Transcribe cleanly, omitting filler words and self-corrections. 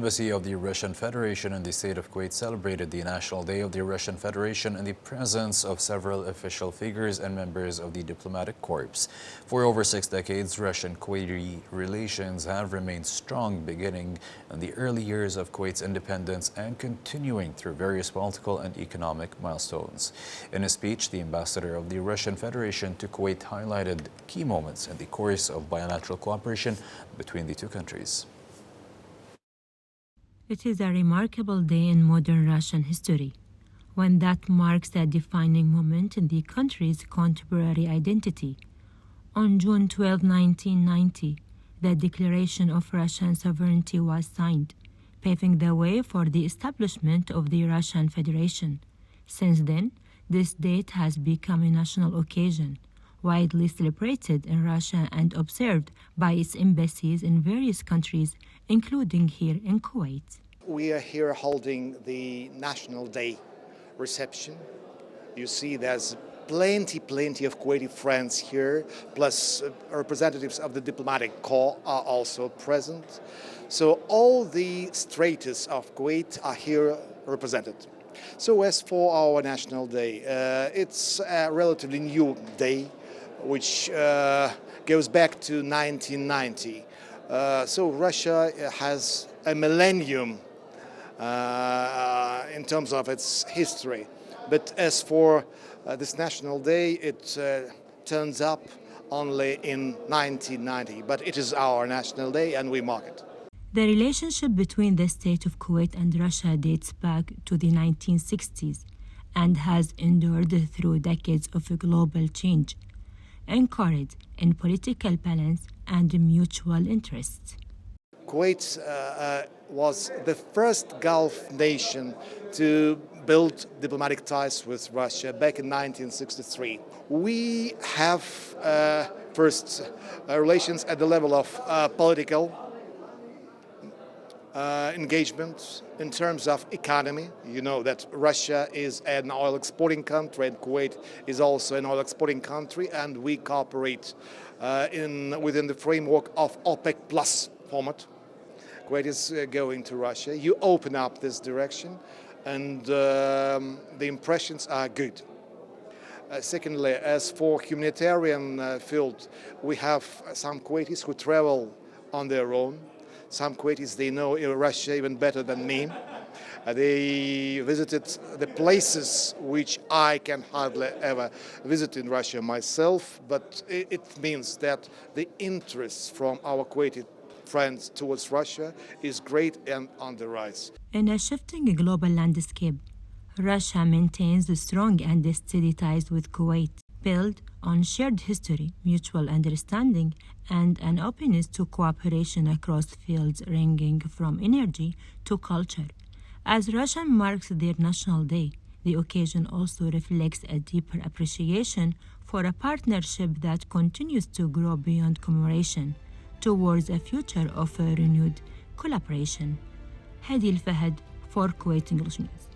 Embassy of the Russian Federation in the state of Kuwait celebrated the National Day of the Russian Federation in the presence of several official figures and members of the diplomatic corps. For over 6 decades, Russian-Kuwaiti relations have remained strong, beginning in the early years of Kuwait's independence and continuing through various political and economic milestones. In a speech, the ambassador of the Russian Federation to Kuwait highlighted key moments in the course of bilateral cooperation between the two countries. It is a remarkable day in modern Russian history, one that marks a defining moment in the country's contemporary identity. On June 12, 1990, the Declaration of Russian Sovereignty was signed, paving the way for the establishment of the Russian Federation. Since then, this date has become a national occasion, widely celebrated in Russia and observed by its embassies in various countries, including here in Kuwait. We are here holding the National Day reception. You see there's plenty of Kuwaiti friends here, plus representatives of the diplomatic corps are also present. So all the stratas of Kuwait are here represented. So as for our National Day, it's a relatively new day, which goes back to 1990. So Russia has a millennium in terms of its history. But as for this National Day, it turns up only in 1990. But it is our National Day and we mark it. The relationship between the state of Kuwait and Russia dates back to the 1960s and has endured through decades of global change, anchored in political balance and mutual interests. Kuwait was the first Gulf nation to build diplomatic ties with Russia back in 1963. We have first relations at the level of political engagement. In terms of economy, you know that Russia is an oil exporting country and Kuwait is also an oil exporting country, and we cooperate within the framework of OPEC Plus format. Kuwait is going to Russia. You open up this direction and the impressions are good. Secondly, as for humanitarian field, we have some Kuwaitis who travel on their own. Some Kuwaitis, they know Russia even better than me. They visited the places which I can hardly ever visit in Russia myself, but it means that the interest from our Kuwaiti friends towards Russia is great and on the rise. In a shifting global landscape, Russia maintains strong and steady ties with Kuwait, built on shared history, mutual understanding, and an openness to cooperation across fields ranging from energy to culture. As Russia marks their National Day, the occasion also reflects a deeper appreciation for a partnership that continues to grow beyond commemoration towards a future of renewed collaboration. Hadi Al Fahad for Kuwait English News.